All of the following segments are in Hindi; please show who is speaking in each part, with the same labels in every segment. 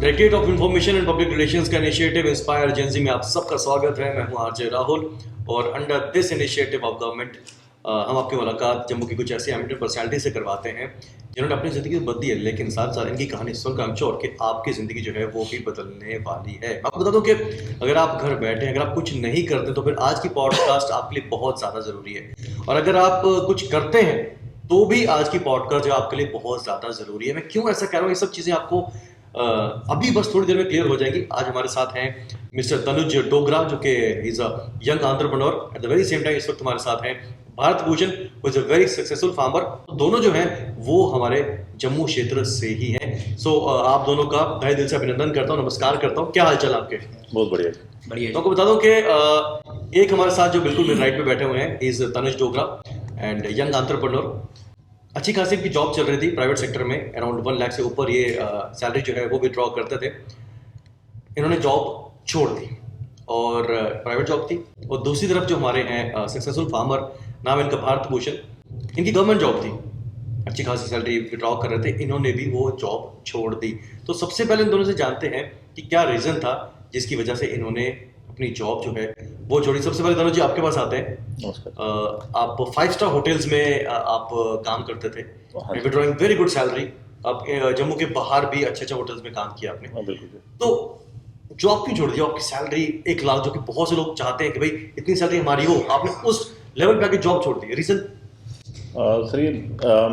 Speaker 1: Directorate of information and public relations का इनिशिएटिव इंस्पायर एजेंसी में आप सबका स्वागत है। मैं हूं आरजे राहुल और under this initiative of government हम आपकी मुलाकात जम्मू की कुछ ऐसी एमिनेंट पर्सनैलिटी से करवाते हैं जिन्होंने अपनी ज़िंदगी बदली है, लेकिन साथ साथ इनकी कहानी सुनकर हम श्योर कि आपकी ज़िंदगी जो है वो भी बदलने वाली है। मैं आपको बता दूं कि अगर आप घर बैठे हैं, अगर आप कुछ नहीं करते तो फिर आज की पॉडकास्ट आपके लिए बहुत ज़्यादा ज़रूरी है, और अगर आप कुछ करते हैं तो भी आज की पॉडकास्ट जो आपके लिए बहुत ज़्यादा ज़रूरी है। मैं क्यों ऐसा कह रहा हूँ, ये सब चीज़ें आपको अभी बस थोड़ी देर में क्लियर हो जाएगी। आज हमारे साथ हैं मिस्टर तनुज डोगरा, जो कि is a young entrepreneur. At the very same time इस वक्त हमारे साथ हैं Bharat Bhushan, who is a very successful farmer. दोनों जो हैं वो हमारे जम्मू क्षेत्र से ही हैं। सो आप दोनों का तहे दिल से अभिनंदन करता हूँ, नमस्कार करता हूँ। क्या हाल चाल आपके?
Speaker 2: बहुत बढ़िया
Speaker 1: बढ़िया। तो आपको बता दूं कि एक हमारे साथ जो बिल्कुल मेरे राइट पे बैठे हुए हैं is Tanuj Dogra and young entrepreneur. अच्छी खासी की जॉब चल रही थी प्राइवेट सेक्टर में, अराउंड 1 लाख से ऊपर ये सैलरी जो है वो विड्रॉ करते थे। इन्होंने जॉब छोड़ दी और प्राइवेट जॉब थी, और दूसरी तरफ जो हमारे हैं सक्सेसफुल फार्मर, नाम इनका भारत भूषण, इनकी गवर्नमेंट जॉब थी, अच्छी खासी सैलरी विड्रॉ कर रहे थे, इन्होंने भी वो जॉब छोड़ दी। तो सबसे पहले इन दोनों से जानते हैं कि क्या रीज़न था जिसकी वजह से इन्होंने अपनी जॉब जो है वो छोड़ी। सबसे पहले तनुज जी आपके पास आते हैं। आप 5 स्टार होटल्स में आप काम करते थे, विड्रॉइंग वेरी गुड सैलरी। आप जम्मू के बाहर भी अच्छे अच्छे होटल्स में काम किया आपने। तो जॉब क्यों छोड़ दिया? आपकी सैलरी 1 लाख, जो कि बहुत से लोग चाहते हैं कि भाई इतनी सैलरी हमारी हो, आपने उस लेवल पे आके जॉब छोड़ दी, रीजन?
Speaker 2: सर,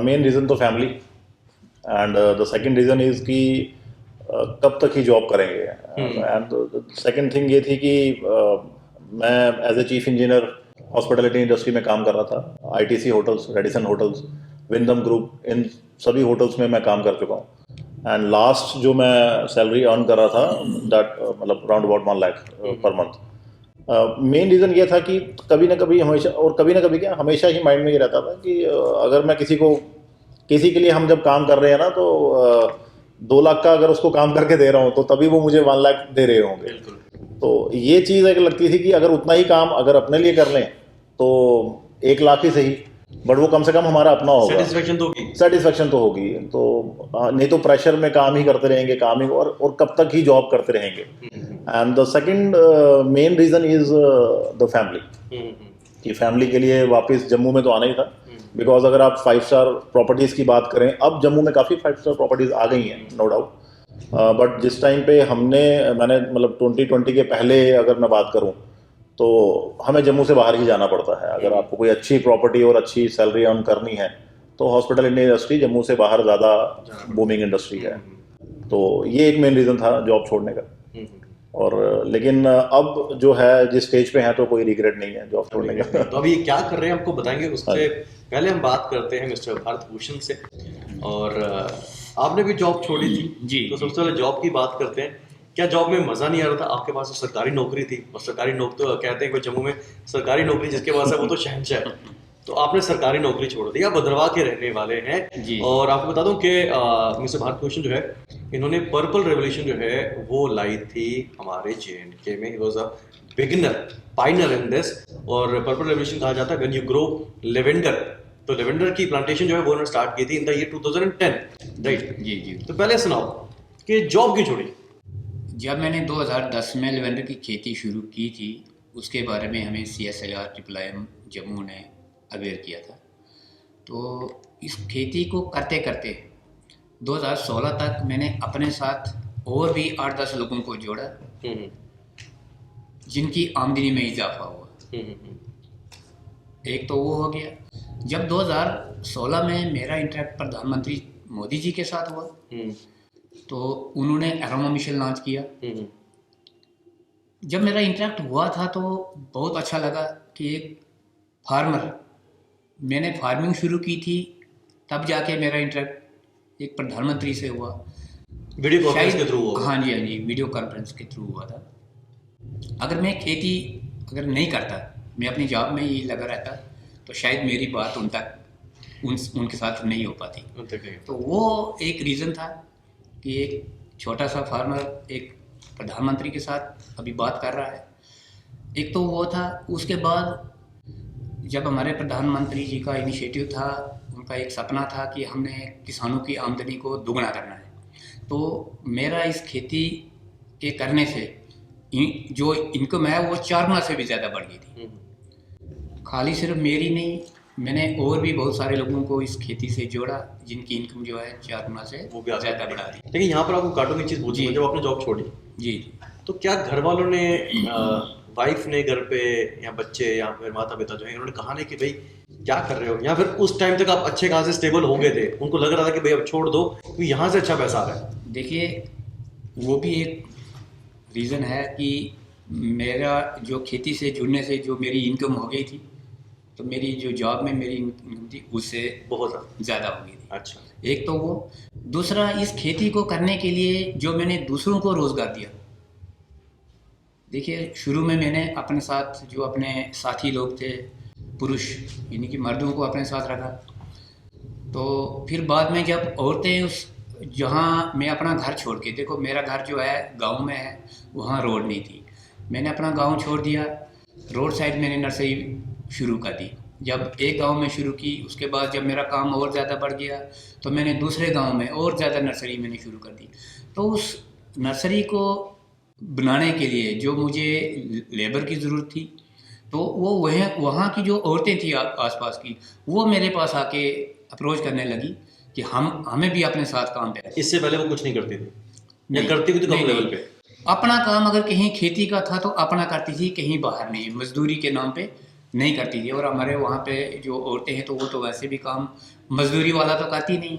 Speaker 2: मेन रीज़न तो family, and the second reason is कि कब तक ही जॉब करेंगे। एंड सेकंड थिंग ये थी कि मैं as a chief engineer hospitality industry में काम कर रहा था। ITC hotels, Radisson hotels, Wyndham group, इन सभी होटल्स में मैं काम कर चुका हूँ। एंड लास्ट जो मैं सैलरी अर्न कर रहा था दैट मतलब around about 1 lakh per month. Main reason ये था कि कभी ना कभी हमेशा, और कभी ना कभी क्या हमेशा ही माइंड में ये रहता था कि अगर मैं किसी के लिए हम जब काम कर रहे हैं ना, तो 2 लाख का अगर उसको काम करके दे रहा हूँ तो तभी वो मुझे 1 लाख दे रहे होंगे। तो ये चीज़ एक लगती थी कि अगर उतना ही काम अगर अपने लिए कर लें तो 1 लाख ही सही, बट वो कम से कम हमारा अपना होगा, सेटिस्फेक्शन तो होगी। तो नहीं तो प्रेशर में काम ही करते रहेंगे, काम ही, और कब तक ही जॉब करते रहेंगे। And the second main reason is the family, कि फैमिली के लिए वापस जम्मू में तो आना ही था। बिकॉज अगर आप 5 स्टार प्रॉपर्टीज़ की बात करें, अब जम्मू में काफ़ी 5 स्टार प्रॉपर्टीज़ आ गई हैं, नो डाउट। बट जिस टाइम पे मैंने मतलब 2020 के पहले अगर मैं बात करूं तो हमें जम्मू से बाहर ही जाना पड़ता है। अगर आपको कोई अच्छी प्रॉपर्टी और अच्छी सैलरी अर्न करनी है तो हॉस्पिटलिटी इंडस्ट्री जम्मू से बाहर ज़्यादा बूमिंग इंडस्ट्री है। तो ये एक मेन रीज़न था जॉब छोड़ने का। और लेकिन अब जो है जिस स्टेज पे है तो कोई रिग्रेट नहीं है जॉब छोड़ने का।
Speaker 1: तो अभी क्या कर रहे हैं आपको बताएंगे, उससे पहले हम बात करते हैं मिस्टर भारत भूषण से। और आपने भी जॉब छोड़ी थी जी, तो सबसे पहले जॉब की बात करते हैं। क्या जॉब में मज़ा नहीं आ रहा था? आपके पास तो सरकारी नौकरी थी, और सरकारी नौकरी तो कहते हैं कि जम्मू में सरकारी नौकरी जिसके पास है वो तो शहंशाह है। तो आपने सरकारी नौकरी छोड़ दी, आप भद्रवाह के रहने वाले हैं जी। और आपको बता दूं कि मिस्टर भारत भूषण जो है, इन्होंने पर्पल रेवोल्यूशन जो है वो लाई थी हमारे JNK में। He was a beginner, Pioneer in this. और पर्पल रेवोल्यूशन कहा जाता है व्हेन यू ग्रो लेवेंडर। तो लेवेंडर की प्लांटेशन जो है वो उन्होंने स्टार्ट की थी इन द ईयर 2010, राइट? जी जी। तो पहले सुनाओ कि जॉब क्यों छोड़ी?
Speaker 3: जब मैंने 2010 में लेवेंडर की खेती शुरू की थी, उसके बारे में हमें CSIR IIM जम्मू ने अवेयर किया था। तो इस खेती को करते करते 2016 तक मैंने अपने साथ और भी 8-10 लोगों को जोड़ा जिनकी आमदनी में इजाफा हुआ। एक तो वो हो गया। जब 2016 में मेरा इंटरेक्ट प्रधानमंत्री मोदी जी के साथ हुआ तो उन्होंने एरोमा मिशन लॉन्च किया। जब मेरा इंटरेक्ट हुआ था तो बहुत अच्छा लगा कि एक फार्मर, मैंने फार्मिंग शुरू की थी तब जाके मेरा इंटरेक्ट एक प्रधानमंत्री से हुआ,
Speaker 1: वीडियो कॉन्फ्रेंस के थ्रू हुआ।
Speaker 3: हाँ जी, वीडियो कॉन्फ्रेंस के थ्रू हुआ था। अगर मैं खेती अगर नहीं करता, मैं अपनी जॉब में ही लगा रहता, तो शायद मेरी बात उनके साथ नहीं हो पाती। तो वो एक रीज़न था कि एक छोटा सा फार्मर एक प्रधानमंत्री के साथ अभी बात कर रहा है। एक तो वो था। उसके बाद जब हमारे प्रधानमंत्री जी का इनिशिएटिव था, उनका एक सपना था कि हमने किसानों की आमदनी को दुगना करना है, तो मेरा इस खेती के करने से जो इनकम है वो 4 गुना से भी ज़्यादा बढ़ गई थी। खाली सिर्फ मेरी नहीं, मैंने और भी बहुत सारे लोगों को इस खेती से जोड़ा जिनकी इनकम जो है 4 गुना से
Speaker 1: वो भी
Speaker 3: ज़्यादा बढ़ा दी।
Speaker 1: लेकिन यहाँ पर आपको काटो की चीज़ पूछी,
Speaker 3: जी।
Speaker 1: जब आपने जॉब छोड़ी
Speaker 3: जी
Speaker 1: तो क्या घर वालों ने, वाइफ ने घर पे, या बच्चे या फिर माता पिता जो है, उन्होंने कहा नहीं कि भाई क्या कर रहे हो, या फिर उस टाइम तक आप अच्छे खासे स्टेबल हो गए थे, उनको लग रहा था कि भाई अब छोड़ दो क्योंकि यहाँ से अच्छा पैसा आ रहा है?
Speaker 3: देखिए, वो भी एक रीज़न है कि मेरा जो खेती से जुड़ने से जो मेरी इनकम हो गई थी, तो मेरी जो जॉब में मेरी इनकम थी उससे
Speaker 1: बहुत
Speaker 3: ज़्यादा हो गई थी।
Speaker 1: अच्छा।
Speaker 3: एक तो वो, दूसरा इस खेती को करने के लिए जो मैंने दूसरों को रोज़गार दिया। देखिए, शुरू में मैंने अपने साथ जो अपने साथी लोग थे, पुरुष यानी कि मर्दों को अपने साथ रखा। तो फिर बाद में जब औरतें उस, जहाँ मैं अपना घर छोड़ के, देखो मेरा घर जो है गांव में है, वहाँ रोड नहीं थी, मैंने अपना गांव छोड़ दिया, रोड साइड मैंने नर्सरी शुरू कर दी। जब एक गांव में शुरू की, उसके बाद जब मेरा काम और ज़्यादा बढ़ गया तो मैंने दूसरे गांव में और ज़्यादा नर्सरी मैंने शुरू कर दी। तो उस नर्सरी को बनाने के लिए जो मुझे लेबर की ज़रूरत थी, तो वो वहाँ की जो औरतें थी आसपास की, वो मेरे पास आके अप्रोच करने लगी कि हमें भी अपने साथ काम पे।
Speaker 1: इससे पहले वो कुछ नहीं करती थी या
Speaker 3: नहीं,
Speaker 1: करती भी तो कम
Speaker 3: नहीं,
Speaker 1: लेवल
Speaker 3: नहीं।
Speaker 1: पे?
Speaker 3: अपना काम अगर कहीं खेती का था तो अपना करती थी, कहीं बाहर नहीं, मजदूरी के नाम पे नहीं करती थी। और हमारे वहाँ पे जो औरतें हैं तो वो तो वैसे भी काम मजदूरी वाला तो करती नहीं।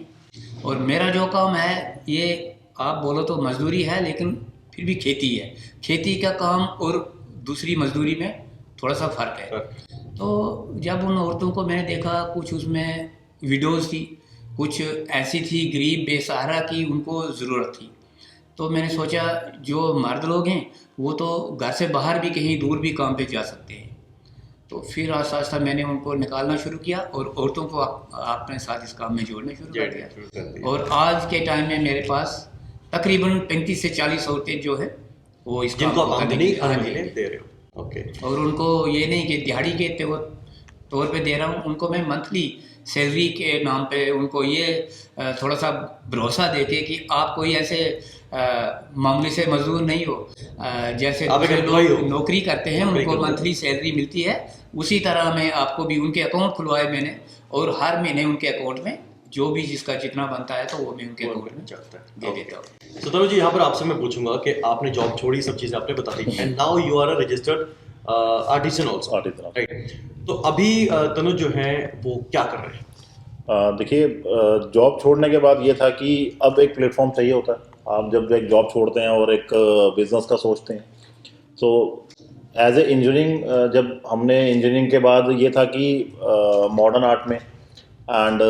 Speaker 3: और मेरा जो काम है ये आप बोलो तो मजदूरी है, लेकिन फिर भी खेती है। खेती का काम और दूसरी मजदूरी में थोड़ा सा फ़र्क है। तो जब उन औरतों को मैंने देखा, कुछ उसमें विडोज़ थी, कुछ ऐसी थी गरीब बेसहारा की उनको ज़रूरत थी। तो मैंने सोचा जो मर्द लोग हैं वो तो घर से बाहर भी कहीं दूर भी काम पे जा सकते हैं। तो फिर आस्ता आस्ता मैंने उनको निकालना शुरू किया और औरतों को अपने साथ इस काम में जोड़ना शुरू कर दिया। और आज के टाइम में मेरे पास तकरीबन 35 से 40 औरतें जो है वो इस
Speaker 1: जिनको
Speaker 3: काम को
Speaker 1: आप
Speaker 3: करने
Speaker 1: आमदनी
Speaker 3: के लिए-
Speaker 1: हर
Speaker 3: हाँ जी।
Speaker 1: महीने दे रहे हो। ओके।
Speaker 3: और उनको ये नहीं कि दिहाड़ी के तौर पे दे रहा हूँ, उनको मैं मंथली सैलरी के नाम पे उनको ये थोड़ा सा भरोसा देके कि आप कोई ऐसे मामूली से मजदूर नहीं हो, जैसे
Speaker 1: आप एक
Speaker 3: दूसरे
Speaker 1: employee
Speaker 3: लोग
Speaker 1: हो।
Speaker 3: नौकरी करते हैं
Speaker 1: नौकरी
Speaker 3: उनको
Speaker 1: करते हो।
Speaker 3: मंथली सैलरी मिलती है, उसी तरह मैं आपको भी उनके अकाउंट खुलवाए मैंने, और हर महीने उनके अकाउंट में जो भी जिसका जितना बनता है तो वो मैं उनके अकाउंट में
Speaker 1: जाता है।
Speaker 3: दे देता हूँ।
Speaker 1: तो तनु जी, यहाँ पर आपसे मैं पूछूंगा कि आपने जॉब छोड़ी, सब चीजें आपने बता दी, and now you are a registered artisan also,
Speaker 2: Artisan.
Speaker 1: Right? तो अभी तनु जो है वो क्या कर रहे हैं?
Speaker 2: देखिए, जॉब छोड़ने के बाद ये था कि अब एक प्लेटफॉर्म चाहिए होता है। आप जब एक जॉब छोड़ते हैं और एक बिजनेस का सोचते हैं, तो एज ए इंजीनियरिंग, जब हमने इंजीनियरिंग के बाद ये था कि मॉडर्न आर्ट में एंड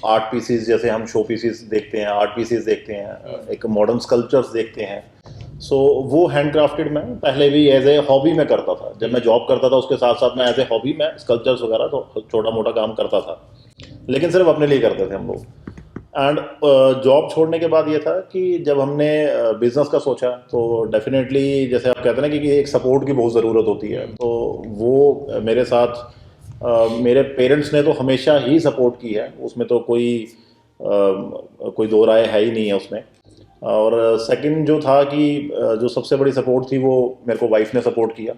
Speaker 2: आर्ट पीसीज, जैसे हम शो पीसीज देखते हैं, आर्ट पीसीज देखते हैं, एक मॉडर्न स्कल्पचर्स देखते हैं। सो वो हैंड क्राफ्टेड मैं पहले भी एज ए हॉबी में करता था। जब मैं जॉब करता था उसके साथ साथ मैं एज ए हॉबी में स्कल्पचर्स वगैरह तो छोटा मोटा काम करता था, लेकिन सिर्फ अपने लिए करते थे हम लोग। एंड जॉब छोड़ने के बाद ये था कि जब हमने बिजनेस का सोचा, तो डेफिनेटली जैसे आप कहते हैं ना कि एक सपोर्ट की बहुत ज़रूरत होती है, तो वो मेरे साथ मेरे पेरेंट्स ने तो हमेशा ही सपोर्ट की है, उसमें तो कोई दो राय है ही नहीं है उसमें। और सेकंड जो था कि जो सबसे बड़ी सपोर्ट थी वो मेरे को वाइफ ने सपोर्ट किया।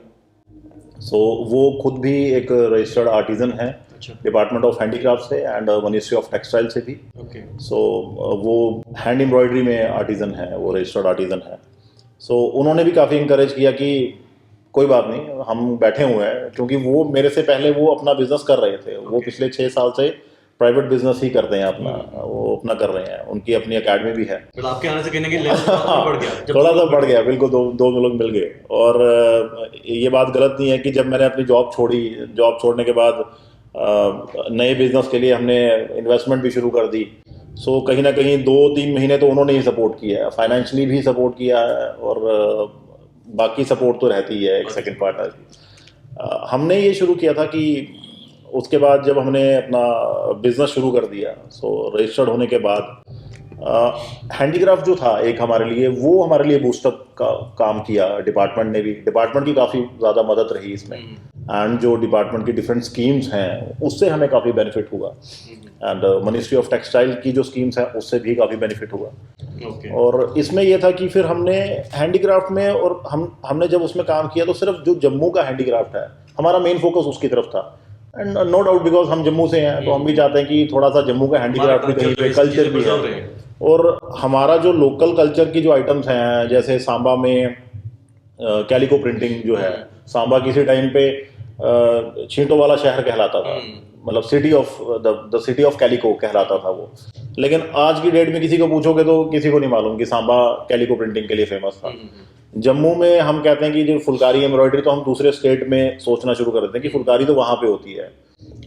Speaker 2: सो वो खुद भी एक रजिस्टर्ड आर्टिजन है,
Speaker 1: अच्छा।
Speaker 2: डिपार्टमेंट ऑफ हैंडीक्राफ्ट से एंड मिनिस्ट्री ऑफ टेक्सटाइल से भी।
Speaker 1: ओके।
Speaker 2: सो वो हैंड एम्ब्रॉयडरी में आर्टिजन है, वो रजिस्टर्ड आर्टिजन है। सो उन्होंने भी काफ़ी इंकरेज किया कि कोई बात नहीं, हम बैठे हुए हैं, क्योंकि वो मेरे से पहले वो अपना बिजनेस कर रहे थे। वो पिछले 6 साल से प्राइवेट बिजनेस ही करते हैं अपना, वो अपना कर रहे हैं, उनकी अपनी एकेडमी भी है।
Speaker 1: मतलब आपके आने से कहने के लेवल बढ़ गया, जब
Speaker 2: थोड़ा सा बढ़ गया, बिल्कुल दो लोग मिल गए। और ये बात गलत नहीं है कि जब मैंने अपनी जॉब छोड़ी, जॉब छोड़ने के बाद नए बिजनेस के लिए हमने इन्वेस्टमेंट भी शुरू कर दी। सो कहीं ना कहीं 2-3 महीने तो उन्होंने ही सपोर्ट किया है, फाइनेंशियली भी सपोर्ट किया है, और बाकी सपोर्ट तो रहती है एक सेकंड पार्टनर की। हमने ये शुरू किया था कि उसके बाद जब हमने अपना बिजनेस शुरू कर दिया, सो रजिस्टर्ड होने के बाद हैंडीक्राफ्ट जो था एक हमारे लिए, वो हमारे लिए बूस्टअप का काम किया। डिपार्टमेंट ने भी, डिपार्टमेंट की काफ़ी ज़्यादा मदद रही इसमें, एंड जो डिपार्टमेंट की डिफरेंट स्कीम्स हैं उससे हमें काफ़ी बेनिफिट हुआ, एंड मिनिस्ट्री ऑफ टेक्सटाइल की जो स्कीम्स हैं उससे भी काफ़ी बेनिफिट हुआ।
Speaker 1: ओके।
Speaker 2: और इसमें ये था कि फिर हमने हैंडीक्राफ्ट में, और हमने जब उसमें काम किया तो सिर्फ जो जम्मू का हैंडीक्राफ्ट है हमारा मेन फोकस उसकी तरफ था। एंड नो डाउट बिकॉज हम जम्मू से हैं तो हम भी चाहते हैं कि थोड़ा सा जम्मू का हैंडीक्राफ्ट भी कहीं पे कल्चर भी है। और हमारा जो लोकल कल्चर की जो आइटम्स हैं, जैसे सांबा में कैलिको प्रिंटिंग जो है, सांबा किसी टाइम पे छींटों वाला शहर कहलाता था, मतलब city of the city of calico कहलाता था वो। लेकिन आज की डेट में किसी को पूछोगे तो किसी को नहीं मालूम कि सांबा कैलिको प्रिंटिंग के लिए फेमस था। जम्मू में हम कहते हैं कि जो फुलकारी एम्ब्रॉयडरी, तो हम दूसरे स्टेट में सोचना शुरू कर देते हैं कि फुलकारी तो वहाँ पे होती है,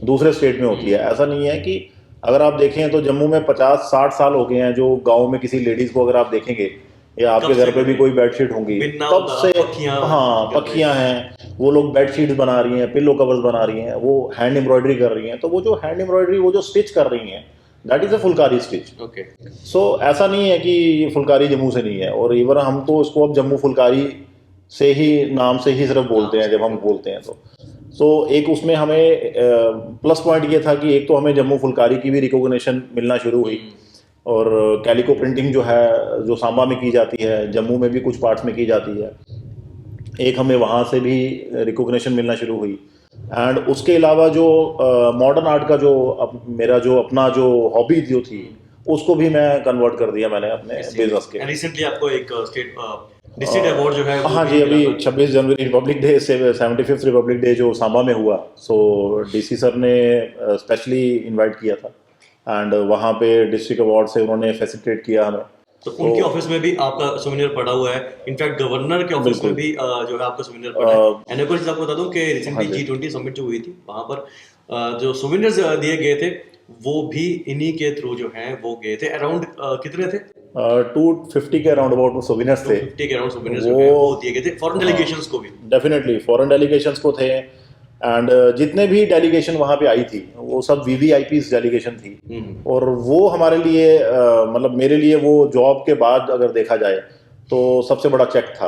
Speaker 2: दूसरे स्टेट में होती है। ऐसा नहीं है कि अगर आप देखें तो जम्मू में 50-60 साल हो गए हैं जो गाँव में किसी लेडीज़ को अगर आप देखेंगे, या आपके घर पे भी कोई बेडशीट होंगी तब से, हाँ पक्कियाँ हैं, वो लोग बेडशीट्स बना रही हैं, पिल्लो कवर्स बना रही हैं, वो हैंड एम्ब्रॉयडरी कर रही हैं। तो वो जो हैंड एम्ब्रॉयडरी, वो जो स्टिच कर रही हैं, that is a phulkari stitch.
Speaker 1: Okay.
Speaker 2: So ऐसा नहीं है कि फुलकारी जम्मू से नहीं है। और इवन हम तो इसको अब जम्मू फुलकारी से ही, नाम से ही सिर्फ बोलते हैं जब हम बोलते हैं तो। सो एक उसमें हमें प्लस पॉइंट ये था कि एक तो हमें जम्मू फुलकारी की भी रिकॉग्निशन मिलना शुरू हुई, और कैलिको प्रिंटिंग जो है जो सांबा में की जाती है, जम्मू में भी कुछ पार्ट्स में की जाती है, एक हमें वहाँ से भी रिकॉग्निशन मिलना शुरू हुई। एंड उसके अलावा जो मॉडर्न आर्ट का जो मेरा जो अपना जो हॉबी जो थी, उसको भी मैं कन्वर्ट कर दिया मैंने अपने बिजनेस के।
Speaker 1: रिसेंटली आपको एक स्टेट डिस्ट्रिक्ट अवार्ड जो है
Speaker 2: हाँ जी, अभी 26 जनवरी रिपब्लिक डे से 75th रिपब्लिक डे जो सांबा में हुआ, सो डीसी सर ने स्पेशली इनवाइट किया था, एंड वहाँ पे डिस्ट्रिक्ट अवार्ड से उन्होंने फैसिलिटेट किया हमें।
Speaker 1: तो उनके ऑफिस में भी आपका सोवेनियर पड़ा हुआ है, इनफैक्ट गवर्नर के ऑफिस में भी जो है आपका सोवेनियर पड़ा है। एंड एक और चीज आपको बता दूं कि रिसेंटली G20 समिट जो हुई थी, वहां पर जो सोवेनियर्स दिए गए थे वो भी इन्हीं के थ्रू जो हैं वो गए थे। अराउंड कितने थे?
Speaker 2: 250 के अराउंड अबाउट सोवेनियर्स थे।
Speaker 1: 250 के अराउंड सोवेनियर्स जो हैं वो दिए गए थे फॉरेन डेलीगेशंस को भी।
Speaker 2: डेफिनेटली फॉरेन डेलीगेशंस को थे, एंड जितने भी डेलीगेशन वहाँ पे आई थी वो सब VVIPs डेलीगेशन थी। और वो हमारे लिए मतलब मेरे लिए वो जॉब के बाद अगर देखा जाए तो सबसे बड़ा चेक था।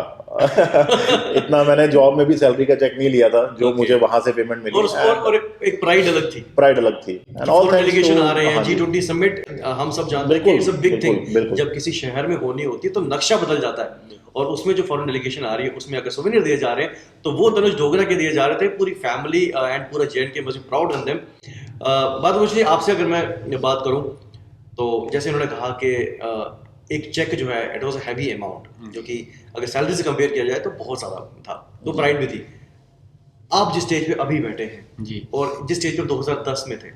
Speaker 2: इतना मैंने जॉब में भी सैलरी का चेक नहीं लिया था जो मुझे वहाँ से पेमेंट मिली।
Speaker 1: और एक प्राइड अलग थी,
Speaker 2: प्राइड अलग थी।
Speaker 1: एंड ऑल डेलीगेशन आ रहे हैं। G20 समिट हम सब जानते हैं कि इट्स अ बिग थिंग। जब किसी शहर में होनी होती है तो नक्शा बदल जाता है, और उसमें जो फॉरेन डेलीगेशन आ रही है उसमें अगर सोवेनियर दिए जा रहे हैं तो वो तनुज डोगरा के दिए जा रहे थे। पूरी फैमिली एंड पूरा J&K must be proud on them. बात मुझे आपसे अगर मैं बात करूं तो जैसे उन्होंने कहा कि एक चेक जो है it was a heavy amount, जो कि अगर सैलरी से कंपेयर किया जाए तो बहुत ज़्यादा था, तो प्राइड भी थी। आप जिस स्टेज पे अभी बैठे हैं
Speaker 3: जी,
Speaker 1: और जिस स्टेज पे 2010 में थे,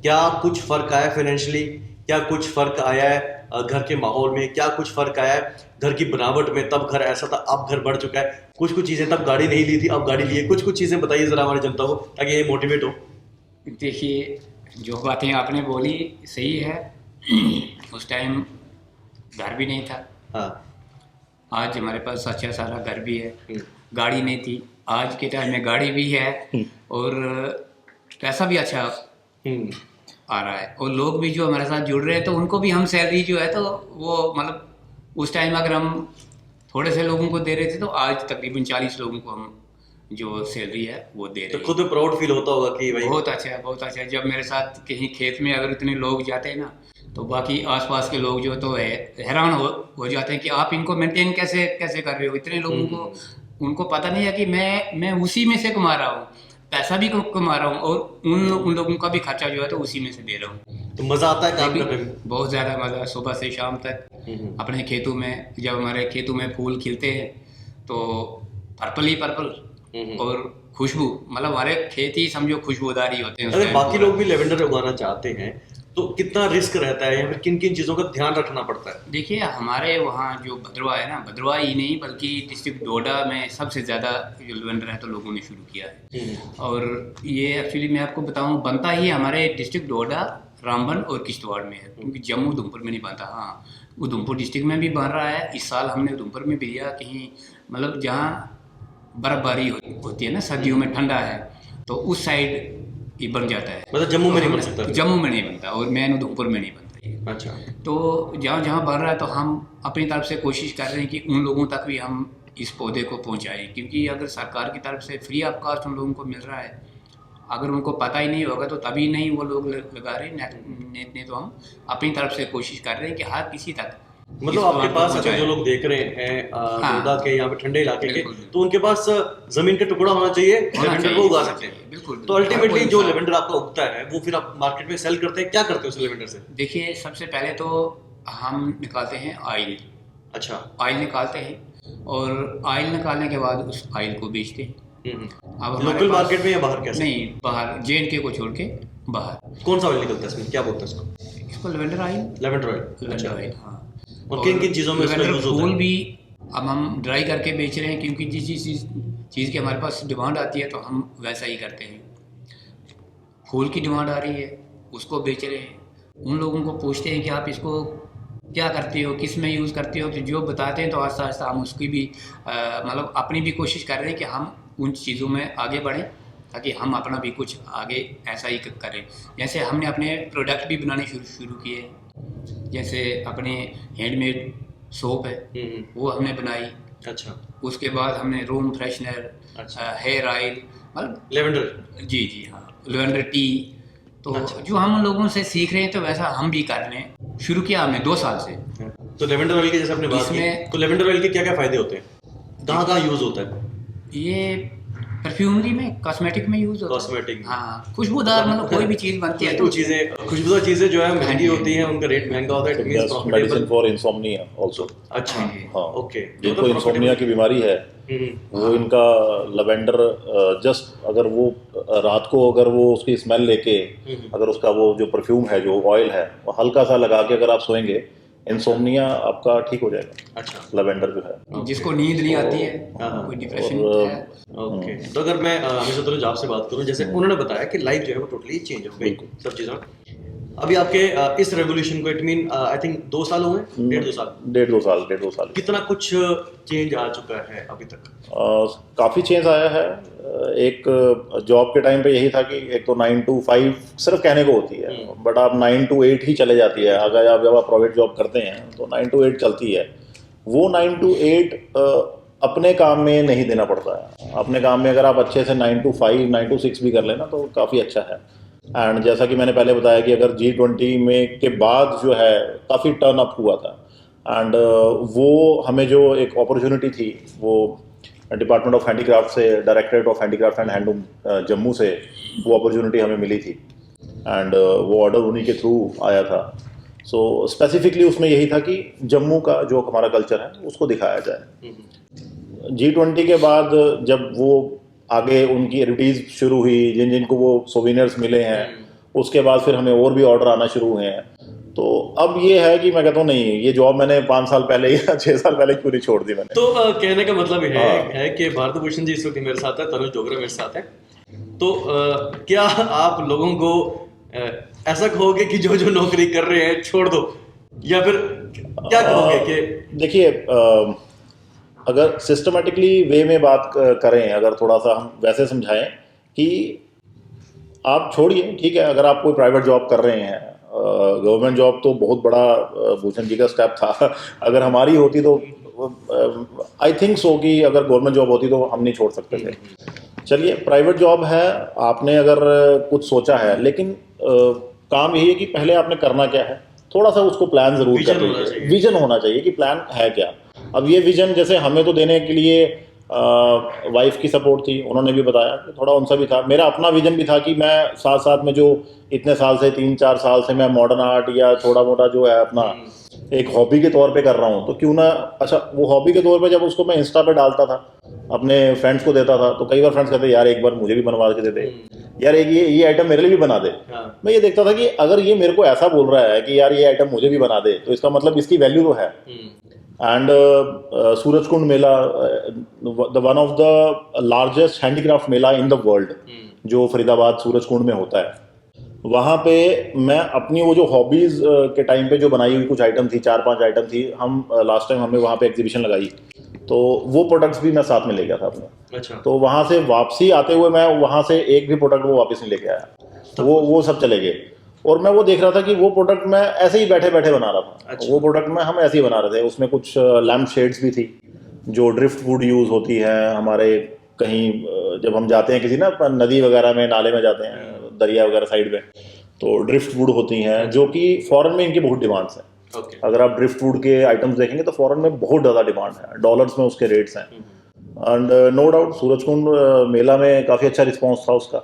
Speaker 1: क्या कुछ फर्क आया फाइनेंशियली? क्या कुछ फर्क आया है घर के माहौल में? क्या कुछ फर्क आया है घर की बनावट में? तब घर ऐसा था, अब घर बढ़ चुका है। कुछ चीज़ें, तब गाड़ी नहीं ली थी, अब गाड़ी ली है। कुछ चीज़ें बताइए ज़रा हमारी जनता को, ताकि ये मोटिवेट हो।
Speaker 3: देखिए जो बातें आपने बोली सही है। उस टाइम घर भी नहीं था।
Speaker 1: हाँ।
Speaker 3: आज हमारे पास अच्छा सारा घर भी है, गाड़ी नहीं थी। आज के टाइम में गाड़ी भी है और पैसा भी अच्छा आ रहा है, और लोग भी जो हमारे साथ जुड़ रहे हैं तो उनको भी हम सैलरी जो है तो वो मतलब उस टाइम अगर हम थोड़े से लोगों को दे रहे थे तो आज तकरीबन 40 लोगों को हम जो सैलरी है वो दे रहे हैं।
Speaker 1: तो खुद प्राउड फील होता होगा कि भाई
Speaker 3: बहुत अच्छा है, बहुत अच्छा है। जब मेरे साथ कहीं खेत में अगर इतने लोग जाते हैं ना तो बाकी आसपास के लोग जो तो हैरान हो जाते हैं कि आप इनको मेंटेन कैसे कर रहे हो, इतने लोगों को। उनको पता नहीं है कि मैं उसी में से कमा रहा हूँ, पैसा भी कमा रहा हूँ, और उन लोगों का भी खर्चा जो है तो उसी में से दे रहा हूँ।
Speaker 1: तो मजा आता है काम करने में?
Speaker 3: बहुत ज़्यादा मज़ा, सुबह से शाम तक अपने खेतों में। जब हमारे खेतों में फूल खिलते हैं तो पर्पल ही पर्पल और खुशबू, मतलब हमारे खेत ही समझो खुशबूदारी होते हैं।
Speaker 1: अगर बाकी लोग भी लेवेंडर उगाना चाहते हैं तो कितना रिस्क रहता है या फिर किन किन चीज़ों का ध्यान रखना पड़ता है?
Speaker 3: देखिए हमारे वहाँ जो भद्रवा है ना, भद्रवा ही नहीं बल्कि डिस्ट्रिक्ट डोडा में सबसे ज़्यादा जो लेवेंडर है तो लोगों ने शुरू किया है। और ये एक्चुअली मैं आपको बताऊँ बनता ही हमारे डिस्ट्रिक्ट डोडा, रामबन और किश्तवाड़ में है, क्योंकि जम्मू उधमपुर में नहीं बनता। हाँ, उधमपुर डिस्ट्रिक्ट में भी बन रहा है। इस साल हमने उधमपुर में भी दिया, कहीं मतलब जहाँ बर्फबारी होती है ना, सर्दियों में ठंडा है तो उस साइड ये बन जाता है।
Speaker 1: मतलब जम्मू में नहीं बन सकता?
Speaker 3: जम्मू में नहीं बनता, और मेन उधमपुर में नहीं बनता ये।
Speaker 1: अच्छा।
Speaker 3: तो जहाँ बन रहा है तो हम अपनी तरफ से कोशिश कर रहे हैं कि उन लोगों तक भी हम इस पौधे को पहुँचाएं, क्योंकि अगर सरकार की तरफ से फ्री ऑफ कॉस्ट उन लोगों को मिल रहा है अगर उनको पता ही नहीं होगा तो तभी नहीं वो लोग लगा रहे नेट ने, तो हम अपनी तरफ से कोशिश कर रहे हैं कि हर किसी तक
Speaker 1: मतलब
Speaker 3: इसको
Speaker 1: आपके
Speaker 3: हम
Speaker 1: पास अगर
Speaker 3: पहुंचाएं।
Speaker 1: जो लोग देख रहे हैं
Speaker 3: हाँ।
Speaker 1: जोधा के यहाँ पे ठंडे इलाके के,
Speaker 3: बिल्कुल।
Speaker 1: तो उनके पास जमीन का टुकड़ा होना चाहिए,
Speaker 3: होना
Speaker 1: लेवेंडर
Speaker 3: चाहिए,
Speaker 1: वो उगा
Speaker 3: होना
Speaker 1: सकते हैं।
Speaker 3: चाहिए, बिल्कुल,
Speaker 1: तो
Speaker 3: बिल्कुल। हर
Speaker 1: अल्टीमेटली
Speaker 3: कोई
Speaker 1: जो
Speaker 3: इंसान-
Speaker 1: लेवेंडर आपका उगता है वो फिर आप मार्केट में सेल करते हैं, क्या करते हैं उस लेवेंडर से?
Speaker 3: देखिए, सबसे पहले तो हम निकालते हैं ऑयल।
Speaker 1: अच्छा।
Speaker 3: ऑयल निकालते हैं और ऑयल निकालने के बाद उस ऑयल को बेचते हैं। अब हमारे
Speaker 1: लोकल
Speaker 3: पास-
Speaker 1: मार्केट में या बाहर कैसे?
Speaker 3: नहीं, बाहर JNK को छोड़ के बाहर।
Speaker 1: कौन सा ऑयल निकलता है इसमें, क्या बोलते हैं इसको?
Speaker 3: इसको lavender oil,
Speaker 1: lavender oil.
Speaker 3: Lavender
Speaker 1: अच्छा।
Speaker 3: ऑयल, हाँ।
Speaker 1: और किन किन चीज़ों में इसका
Speaker 3: लेवेंडर
Speaker 1: यूज़ होता
Speaker 3: फूल
Speaker 1: है?
Speaker 3: भी अब हम ड्राई करके बेच रहे हैं, क्योंकि जिस चीज़ की हमारे पास डिमांड आती है तो हम वैसा ही करते हैं। फूल की डिमांड आ रही है, उसको बेच रहे हैं। उन लोगों को पूछते हैं कि आप इसको क्या करते हो, किस में यूज़ करते हो, तो जो बताते हैं तो आस्ता आस्ता हम उसकी भी मतलब अपनी भी कोशिश कर रहे हैं कि हम उन चीज़ों में आगे बढ़ें, ताकि हम अपना भी कुछ आगे ऐसा ही करें। जैसे हमने अपने प्रोडक्ट भी बनाने शुरू किए, जैसे अपने हैंडमेड सोप है वो हमने बनाई।
Speaker 1: अच्छा।
Speaker 3: उसके बाद हमने रूम फ्रेशनर,
Speaker 1: अच्छा।
Speaker 3: हेयर ऑयल, मतलब
Speaker 1: लेवेंडर।
Speaker 3: जी जी हाँ, लेवेंडर टी। तो
Speaker 1: अच्छा।
Speaker 3: जो हम लोगों से सीख रहे हैं तो वैसा हम भी करने शुरू किया हमने 2 साल से।
Speaker 1: तो लेवेंडर ऑयल के जैसे आपने बात की,
Speaker 3: इसमें-
Speaker 1: तो लेवेंडर ऑयल के क्या क्या फायदे होते हैं, कहाँ कहाँ यूज होता है?
Speaker 3: ये परफ्यूमरी में, कॉस्मेटिक में यूज होता है।
Speaker 1: कॉस्मेटिक में।
Speaker 3: हाँ, खुशबूदार, मतलब कोई भी चीज़ बनती है तो
Speaker 1: खुशबूदार चीजें जो है महंगी
Speaker 3: हाँ जी।
Speaker 1: होती हैं, उनका रेट महंगा होता है, it means
Speaker 2: medicine
Speaker 1: profitable.
Speaker 2: For insomnia also.
Speaker 1: अच्छा।
Speaker 3: हाँ जी।
Speaker 2: हाँ,
Speaker 1: ओके।
Speaker 2: जिनको इंसोम्निया की बीमारी है वो इनका लवेंडर जस्ट अगर वो रात को अगर वो उसकी स्मेल लेके अगर उसका वो जो परफ्यूम है, जो ऑयल है, वो हल्का सा लगा के अगर आप सोएंगे, इंसोम्निया आपका ठीक हो जाएगा।
Speaker 1: अच्छा।
Speaker 2: लवेंडर जो है,
Speaker 3: जिसको नींद नहीं आती है,
Speaker 1: हाँ।
Speaker 3: कोई डिप्रेशन
Speaker 2: और-
Speaker 3: है।
Speaker 1: ओके। तो अगर मैं हमेशा तो आपसे बात करूं, जैसे उन्होंने बताया कि लाइफ जो है वो टोटली चेंज हो गई सब चीज़ों में। अभी आपके इस रेवोल्यूशन को इट मीन आई थिंक 2 साल हुए, 1.5-2 साल,
Speaker 2: 1.5 साल।
Speaker 1: कितना कुछ चेंज आ चुका है अभी तक?
Speaker 2: काफ़ी चेंज आया है। एक जॉब के टाइम पे यही था कि एक तो 9 to 5 सिर्फ कहने को होती है, बट आप 9 to 8 ही चले जाती है। अगर आप जब आप प्राइवेट जॉब करते हैं तो 9 to 8 चलती है। वो 9 to 8 अपने काम में नहीं देना पड़ता है। अपने काम में अगर आप अच्छे से 9 to 5, 9 to 6 भी कर लेना तो काफ़ी अच्छा है। एंड जैसा कि मैंने पहले बताया कि अगर G20 में के बाद जो है काफ़ी टर्न अप हुआ था, एंड वो हमें जो एक अपॉर्चुनिटी थी, वो डिपार्टमेंट ऑफ हैंडीक्राफ्ट से, directorate of handicraft and handloom Jammu से वो अपॉर्चुनिटी हमें मिली थी। एंड वो ऑर्डर उन्हीं के थ्रू आया था। सो स्पेसिफिकली उसमें यही था कि जम्मू का जो हमारा कल्चर है उसको दिखाया जाए। G20 के बाद जब वो आगे उनकी एक्टिविटीज़ शुरू हुई, जिनको वो सोविनियर्स मिले हैं, उसके बाद फिर हमें और भी ऑर्डर आना शुरू हुए हैं। तो अब ये है कि मैं कहता हूँ नहीं, ये जॉब मैंने 5 साल पहले या 6 साल पहले क्यों नहीं छोड़ दी मैंने।
Speaker 1: तो कहने का मतलब
Speaker 2: हाँ।
Speaker 1: है कि भारत भूषण जी इस वक्त मेरे साथ है, तनुज डोगरा मेरे साथ है। तो क्या आप लोगों को ऐसा कहोगे कि जो जो नौकरी कर रहे हैं छोड़ दो, या फिर क्या कहोगे कि
Speaker 2: देखिए, अगर सिस्टमेटिकली वे में बात करें, अगर थोड़ा सा हम वैसे समझाएं कि आप छोड़िए, ठीक है, अगर आप कोई प्राइवेट जॉब कर रहे हैं, गवर्नमेंट जॉब तो बहुत बड़ा भूषण जी का स्टेप था। अगर हमारी होती तो आई थिंक सो कि अगर गवर्नमेंट जॉब होती तो हम नहीं छोड़ सकते थे। चलिए, प्राइवेट जॉब है, आपने अगर कुछ सोचा है, लेकिन काम यही है कि पहले आपने करना क्या है, थोड़ा सा उसको प्लान जरूर
Speaker 1: विजन
Speaker 2: कर
Speaker 1: होना
Speaker 2: लीजिए।
Speaker 1: चाहिए।
Speaker 2: विजन होना चाहिए कि प्लान है क्या। अब ये विजन जैसे हमें तो देने के लिए वाइफ की सपोर्ट थी, उन्होंने भी बताया कि थोड़ा उनसा भी था। मेरा अपना विजन भी था कि मैं साथ साथ में जो इतने साल से 3-4 साल से मैं मॉडर्न आर्ट या थोड़ा मोटा जो है अपना एक हॉबी के तौर पे कर रहा हूँ, तो क्यों ना, अच्छा वो हॉबी के तौर पे जब उसको मैं इंस्टा पे डालता था, अपने फ्रेंड्स को देता था, तो कई बार फ्रेंड्स कहते यार एक बार मुझे भी बनवा के दे दे, यार एक ये आइटम मेरे लिए भी बना दे।
Speaker 1: हाँ।
Speaker 2: मैं ये देखता था कि अगर ये मेरे को ऐसा बोल रहा है कि यार ये आइटम मुझे भी बना दे, तो इसका मतलब इसकी वैल्यू तो है। And Surajkund Mela, the one of the largest handicraft Mela in the world, जो फरीदाबाद सूरजकुंड में होता है, वहाँ पे मैं अपनी वो जो हॉबीज़ के टाइम पे जो बनाई हुई कुछ आइटम थी, 4-5 आइटम थी, हम लास्ट टाइम हमने वहाँ पे एग्जीबिशन लगाई, तो वो प्रोडक्ट्स भी मैं साथ में ले गया था अपने।
Speaker 1: अच्छा।
Speaker 2: तो वहाँ से वापसी आते हुए मैं वहाँ से एक भी प्रोडक्ट वो वापस नहीं लेके आया, वो सब चले गए। और मैं वो देख रहा था कि वो प्रोडक्ट मैं ऐसे ही बैठे बैठे बना रहा था।
Speaker 1: अच्छा।
Speaker 2: वो प्रोडक्ट में हम ऐसे ही बना रहे थे। उसमें कुछ लैम्प शेड्स भी थी जो ड्रिफ्ट वुड यूज़ होती है हमारे कहीं जब हम जाते हैं किसी ना अपन नदी वगैरह में, नाले में जाते हैं, दरिया वगैरह साइड में, तो ड्रिफ्ट वुड होती हैं जो कि फॉरेन में इनकी बहुत डिमांड्स हैं।
Speaker 1: ओके।
Speaker 2: अगर आप ड्रिफ्ट वुड के आइटम्स देखेंगे तो फॉरेन में बहुत ज़्यादा डिमांड है, डॉलर्स में उसके रेट्स हैं। एंड नो डाउट सूरजकुंड मेला में काफ़ी अच्छा रिस्पॉन्स था उसका।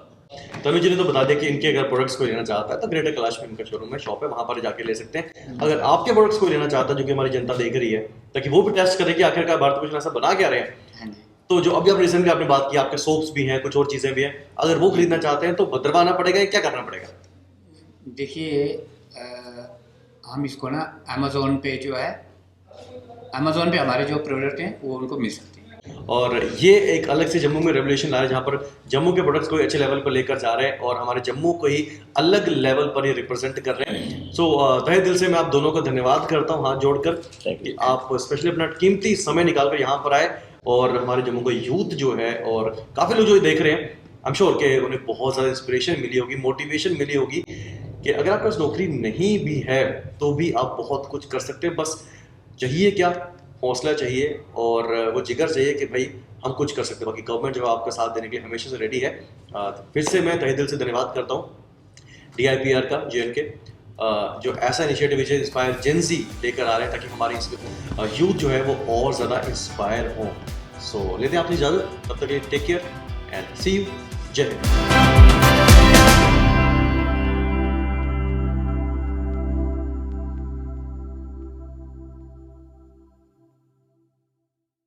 Speaker 1: तनुज जी ने तो बता दिया कि इनके अगर प्रोडक्ट्स को लेना चाहता है तो ग्रेटर कैलाश में इनका शोरूम है, शॉप है, वहां पर जाके ले सकते हैं। अगर आपके प्रोडक्ट्स को लेना चाहता है, जो कि हमारी जनता देख रही है, ताकि वो भी टेस्ट करे कि आखिरकार भारत भूषण ऐसा बना क्या रहे हैं,
Speaker 3: हाँ जी।
Speaker 1: तो जो अभी आप रिसेंटली आपने बात की, आपके सोप्स भी हैं, कुछ और चीजें भी हैं, अगर वो खरीदना चाहते हैं तो भद्रवा आना पड़ेगा या क्या करना पड़ेगा?
Speaker 3: देखिए हम इसको ना अमेज़ोन पे जो है, अमेज़ोन पे हमारे जो प्रोडक्ट हैं वो उनको मिल सकते हैं।
Speaker 1: और ये एक अलग से जम्मू में रेवोल्यूशन लाया, जहाँ पर जम्मू के प्रोडक्ट्स को अच्छे लेवल पर लेकर जा रहे हैं और हमारे जम्मू को ही अलग लेवल पर ये रिप्रेजेंट कर रहे हैं। सो तहे दिल से मैं आप दोनों का धन्यवाद करता हूँ हाथ जोड़कर कि आप स्पेशली अपना कीमती समय निकालकर यहाँ पर आए और हमारे जम्मू का यूथ जो है, और काफ़ी लोग जो देख रहे हैं, आई एम श्योर कि उन्हें बहुत ज़्यादा इंस्पिरेशन मिली होगी, मोटिवेशन मिली होगी कि अगर आपके पास नौकरी नहीं भी है तो भी आप बहुत कुछ कर सकते हैं। बस चाहिए क्या? हौसला चाहिए और वो जिगर चाहिए कि भाई हम कुछ कर सकते हैं। बाकी गवर्नमेंट जो है आपका साथ देने के लिए हमेशा से रेडी है। फिर से मैं तहे दिल से धन्यवाद करता हूँ DIPR का, JNK, जो ऐसा इनिशिएटिव विच इंस्पायर जेंजी लेकर आ रहे हैं, ताकि हमारी यूथ जो है वो और ज़्यादा इंस्पायर हो। सो लेते हैं आपसे इजाज़त, तब तक के लिए take care and see you. जय हिंद।